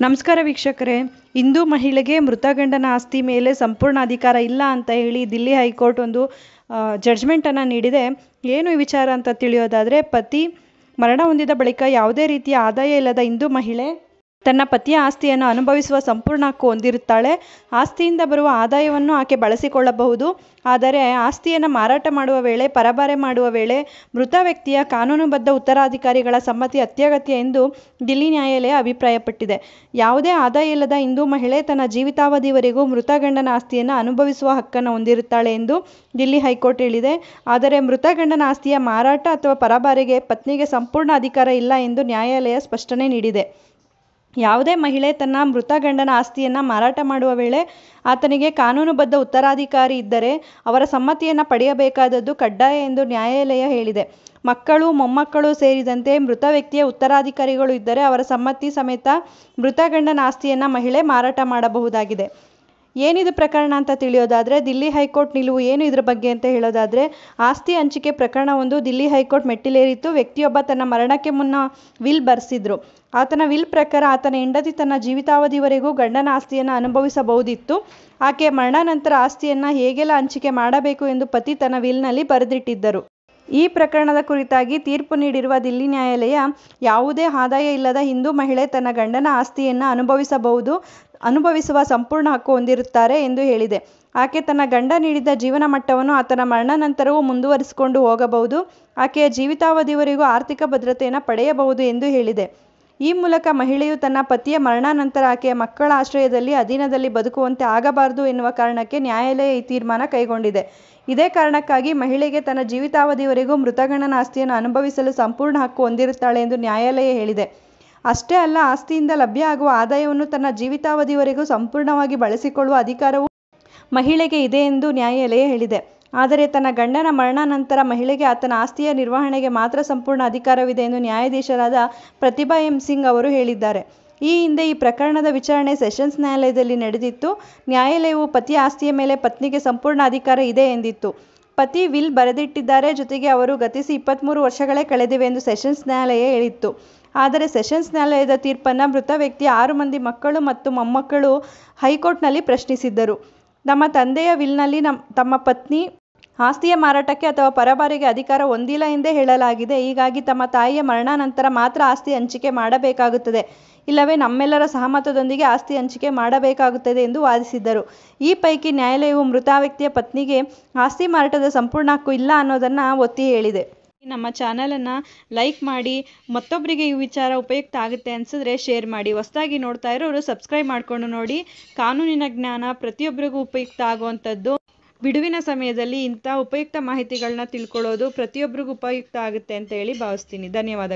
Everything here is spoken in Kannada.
ನಮಸ್ಕಾರ ವೀಕ್ಷಕರೇ. ಹಿಂದೂ ಮಹಿಳೆಗೆ ಮೃತ ಗಂಡನ ಆಸ್ತಿ ಮೇಲೆ ಸಂಪೂರ್ಣ ಅಧಿಕಾರ ಇಲ್ಲ ಅಂತ ಹೇಳಿ ದಿಲ್ಲಿ ಹೈಕೋರ್ಟ್ ಒಂದು ಜಡ್ಜ್ಮೆಂಟನ್ನು ನೀಡಿದೆ. ಏನು ಈ ವಿಚಾರ ಅಂತ ತಿಳಿಯೋದಾದರೆ, ಪತಿ ಮರಣ ಹೊಂದಿದ ಬಳಿಕ ಯಾವುದೇ ರೀತಿಯ ಆದಾಯ ಇಲ್ಲದ ಹಿಂದೂ ಮಹಿಳೆ ತನ್ನ ಪತಿಯ ಆಸ್ತಿಯನ್ನು ಅನುಭವಿಸುವ ಸಂಪೂರ್ಣ ಹಕ್ಕು ಹೊಂದಿರುತ್ತಾಳೆ. ಆಸ್ತಿಯಿಂದ ಬರುವ ಆದಾಯವನ್ನು ಆಕೆ ಬಳಸಿಕೊಳ್ಳಬಹುದು. ಆದರೆ ಆಸ್ತಿಯನ್ನು ಮಾರಾಟ ಮಾಡುವ ವೇಳೆ, ಪರಭಾರೆ ಮಾಡುವ ವೇಳೆ ಮೃತ ವ್ಯಕ್ತಿಯ ಕಾನೂನುಬದ್ಧ ಉತ್ತರಾಧಿಕಾರಿಗಳ ಸಮ್ಮತಿ ಅತ್ಯಗತ್ಯ ಎಂದು ದಿಲ್ಲಿ ನ್ಯಾಯಾಲಯ ಅಭಿಪ್ರಾಯಪಟ್ಟಿದೆ. ಯಾವುದೇ ಆದಾಯ ಇಲ್ಲದ ಹಿಂದೂ ಮಹಿಳೆ ತನ್ನ ಜೀವಿತಾವಧಿವರೆಗೂ ಮೃತ ಗಂಡನ ಆಸ್ತಿಯನ್ನು ಅನುಭವಿಸುವ ಹಕ್ಕನ್ನು ಹೊಂದಿರುತ್ತಾಳೆ ಎಂದು ದಿಲ್ಲಿ ಹೈಕೋರ್ಟ್ ಹೇಳಿದೆ. ಆದರೆ ಮೃತ ಗಂಡನ ಆಸ್ತಿಯ ಮಾರಾಟ ಅಥವಾ ಪರಭಾರೆಗೆ ಪತ್ನಿಗೆ ಸಂಪೂರ್ಣ ಅಧಿಕಾರ ಇಲ್ಲ ಎಂದು ನ್ಯಾಯಾಲಯ ಸ್ಪಷ್ಟನೆ ನೀಡಿದೆ. ಯಾವುದೇ ಮಹಿಳೆ ತನ್ನ ಮೃತ ಗಂಡನ ಆಸ್ತಿಯನ್ನು ಮಾರಾಟ ಮಾಡುವ ವೇಳೆ ಆತನಿಗೆ ಕಾನೂನುಬದ್ಧ ಉತ್ತರಾಧಿಕಾರಿ ಇದ್ದರೆ ಅವರ ಸಮ್ಮತಿಯನ್ನು ಪಡೆಯಬೇಕಾದದ್ದು ಕಡ್ಡಾಯ ಎಂದು ನ್ಯಾಯಾಲಯ ಹೇಳಿದೆ. ಮಕ್ಕಳು, ಮೊಮ್ಮಕ್ಕಳು ಸೇರಿದಂತೆ ಮೃತ ವ್ಯಕ್ತಿಯ ಉತ್ತರಾಧಿಕಾರಿಗಳು ಇದ್ದರೆ ಅವರ ಸಮ್ಮತಿ ಸಮೇತ ಮೃತ ಗಂಡನ ಆಸ್ತಿಯನ್ನು ಮಹಿಳೆ ಮಾರಾಟ ಮಾಡಬಹುದಾಗಿದೆ. ಏನಿದು ಪ್ರಕರಣ ಅಂತ ತಿಳಿಯೋದಾದರೆ, ದಿಲ್ಲಿ ಹೈಕೋರ್ಟ್ ನಿಲುವು ಏನು ಇದ್ರ ಬಗ್ಗೆ ಅಂತ ಹೇಳೋದಾದರೆ, ಆಸ್ತಿ ಹಂಚಿಕೆ ಪ್ರಕರಣವೊಂದು ದಿಲ್ಲಿ ಹೈಕೋರ್ಟ್ ಮೆಟ್ಟಿಲೇರಿತ್ತು. ವ್ಯಕ್ತಿಯೊಬ್ಬ ತನ್ನ ಮರಣಕ್ಕೆ ಮುನ್ನ ವಿಲ್ ಬರೆಸಿದ್ರು. ಆತನ ವಿಲ್ ಪ್ರಕಾರ ಆತನ ಹೆಂಡತಿ ತನ್ನ ಜೀವಿತಾವಧಿವರೆಗೂ ಗಂಡನ ಆಸ್ತಿಯನ್ನು ಅನುಭವಿಸಬಹುದಿತ್ತು. ಆಕೆಯ ಮರಣ ನಂತರ ಆಸ್ತಿಯನ್ನು ಹೇಗೆಲ್ಲ ಹಂಚಿಕೆ ಮಾಡಬೇಕು ಎಂದು ಪತಿ ತನ್ನ ವಿಲ್ನಲ್ಲಿ ಬರೆದಿಟ್ಟಿದ್ದರು. ಈ ಪ್ರಕರಣದ ಕುರಿತಾಗಿ ತೀರ್ಪು ನೀಡಿರುವ ದಿಲ್ಲಿ ನ್ಯಾಯಾಲಯ, ಯಾವುದೇ ಆದಾಯ ಇಲ್ಲದ ಹಿಂದೂ ಮಹಿಳೆ ತನ್ನ ಗಂಡನ ಆಸ್ತಿಯನ್ನು ಅನುಭವಿಸುವ ಸಂಪೂರ್ಣ ಹಕ್ಕು ಹೊಂದಿರುತ್ತಾರೆ ಎಂದು ಹೇಳಿದೆ. ಆಕೆ ತನ್ನ ಗಂಡ ನೀಡಿದ ಜೀವನ ಮಟ್ಟವನ್ನು ಆತನ ಮರಣ ನಂತರವೂ ಮುಂದುವರಿಸಿಕೊಂಡು ಹೋಗಬಹುದು. ಆಕೆಯ ಜೀವಿತಾವಧಿವರೆಗೂ ಆರ್ಥಿಕ ಭದ್ರತೆಯನ್ನು ಪಡೆಯಬಹುದು ಎಂದು ಹೇಳಿದೆ. ಈ ಮೂಲಕ ಮಹಿಳೆಯು ತನ್ನ ಪತಿಯ ಮರಣ ನಂತರ ಆಕೆಯ ಮಕ್ಕಳ ಆಶ್ರಯದಲ್ಲಿ, ಅಧೀನದಲ್ಲಿ ಬದುಕುವಂತೆ ಆಗಬಾರದು ಎನ್ನುವ ಕಾರಣಕ್ಕೆ ನ್ಯಾಯಾಲಯ ಈ ತೀರ್ಮಾನ ಕೈಗೊಂಡಿದೆ. ಇದೇ ಕಾರಣಕ್ಕಾಗಿ ಮಹಿಳೆಗೆ ತನ್ನ ಜೀವಿತಾವಧಿವರೆಗೂ ಮೃತ ಗಂಡನ ಆಸ್ತಿಯನ್ನು ಅನುಭವಿಸಲು ಸಂಪೂರ್ಣ ಹಕ್ಕು ಹೊಂದಿರುತ್ತಾಳೆ ಎಂದು ನ್ಯಾಯಾಲಯ ಹೇಳಿದೆ. ಅಷ್ಟೇ ಅಲ್ಲ, ಆಸ್ತಿಯಿಂದ ಲಭ್ಯ ಆಗುವ ಆದಾಯವನ್ನು ತನ್ನ ಜೀವಿತಾವಧಿವರೆಗೂ ಸಂಪೂರ್ಣವಾಗಿ ಬಳಸಿಕೊಳ್ಳುವ ಅಧಿಕಾರವೂ ಮಹಿಳೆಗೆ ಇದೆ ಎಂದು ನ್ಯಾಯಾಲಯ ಹೇಳಿದೆ. ಆದರೆ ತನ್ನ ಗಂಡನ ಮರಣ ನಂತರ ಮಹಿಳೆಗೆ ಆತನ ಆಸ್ತಿಯ ನಿರ್ವಹಣೆಗೆ ಮಾತ್ರ ಸಂಪೂರ್ಣ ಅಧಿಕಾರವಿದೆ ಎಂದು ನ್ಯಾಯಾಧೀಶರಾದ ಪ್ರತಿಭಾ ಎಂ ಸಿಂಗ್ ಅವರು ಹೇಳಿದ್ದಾರೆ. ಈ ಹಿಂದೆ ಈ ಪ್ರಕರಣದ ವಿಚಾರಣೆ ಸೆಷನ್ಸ್ ನ್ಯಾಯಾಲಯದಲ್ಲಿ ನಡೆದಿತ್ತು. ನ್ಯಾಯಾಲಯವು ಪತಿಯ ಆಸ್ತಿಯ ಮೇಲೆ ಪತ್ನಿಗೆ ಸಂಪೂರ್ಣ ಅಧಿಕಾರ ಇದೆ ಎಂದಿತ್ತು. ಪತಿ ವಿಲ್ ಬರೆದಿಟ್ಟಿದ್ದಾರೆ, ಜೊತೆಗೆ ಅವರು ಗತಿಸಿ 23 ವರ್ಷಗಳೇ ಕಳೆದಿವೆ ಎಂದು ಸೆಷನ್ಸ್ ನ್ಯಾಯಾಲಯ ಹೇಳಿತ್ತು. ಆದರೆ ಸೆಷನ್ಸ್ ನ್ಯಾಯಾಲಯದ ತೀರ್ಪನ್ನು ಮೃತ ವ್ಯಕ್ತಿಯ 6 ಮಂದಿ ಮಕ್ಕಳು ಮತ್ತು ಮೊಮ್ಮಕ್ಕಳು ಹೈಕೋರ್ಟ್ನಲ್ಲಿ ಪ್ರಶ್ನಿಸಿದ್ದರು. ನಮ್ಮ ತಂದೆಯ ವಿಲ್ನಲ್ಲಿ ತಮ್ಮ ಪತ್ನಿ ಆಸ್ತಿಯ ಮಾರಾಟಕ್ಕೆ ಅಥವಾ ಪರಭಾರೆಗೆ ಅಧಿಕಾರ ಹೊಂದಿಲ್ಲ ಎಂದೇ ಹೇಳಲಾಗಿದೆ. ಹೀಗಾಗಿ ತಮ್ಮ ತಾಯಿಯ ಮರಣ ನಂತರ ಮಾತ್ರ ಆಸ್ತಿ ಹಂಚಿಕೆ ಮಾಡಬೇಕಾಗುತ್ತದೆ, ಇಲ್ಲವೇ ನಮ್ಮೆಲ್ಲರ ಸಹಮತದೊಂದಿಗೆ ಆಸ್ತಿ ಹಂಚಿಕೆ ಮಾಡಬೇಕಾಗುತ್ತದೆ ಎಂದು ವಾದಿಸಿದ್ದರು. ಈ ಪೈಕಿ ನ್ಯಾಯಾಲಯವು ಮೃತ ವ್ಯಕ್ತಿಯ ಪತ್ನಿಗೆ ಆಸ್ತಿ ಮಾರಾಟದ ಸಂಪೂರ್ಣ ಹಕ್ಕು ಇಲ್ಲ ಅನ್ನೋದನ್ನು ಒತ್ತಿ ಹೇಳಿದೆ. ನಮ್ಮ ಚಾನಲನ್ನು ಲೈಕ್ ಮಾಡಿ, ಮತ್ತೊಬ್ಬರಿಗೆ ಈ ವಿಚಾರ ಉಪಯುಕ್ತ ಆಗುತ್ತೆ ಅನಿಸಿದ್ರೆ ಶೇರ್ ಮಾಡಿ. ಹೊಸದಾಗಿ ನೋಡ್ತಾ ಇರೋರು ಸಬ್ಸ್ಕ್ರೈಬ್ ಮಾಡಿಕೊಂಡು ನೋಡಿ. ಕಾನೂನಿನ ಜ್ಞಾನ ಪ್ರತಿಯೊಬ್ಬರಿಗೂ ಉಪಯುಕ್ತ ಆಗುವಂಥದ್ದು. ಬಿಡುವಿನ ಸಮಯದಲ್ಲಿ ಇಂಥ ಉಪಯುಕ್ತ ಮಾಹಿತಿಗಳನ್ನ ತಿಳ್ಕೊಳ್ಳೋದು ಪ್ರತಿಯೊಬ್ಬರಿಗೂ ಉಪಯುಕ್ತ ಆಗುತ್ತೆ ಅಂತ ಹೇಳಿ ಭಾವಿಸ್ತೀನಿ. ಧನ್ಯವಾದಗಳು.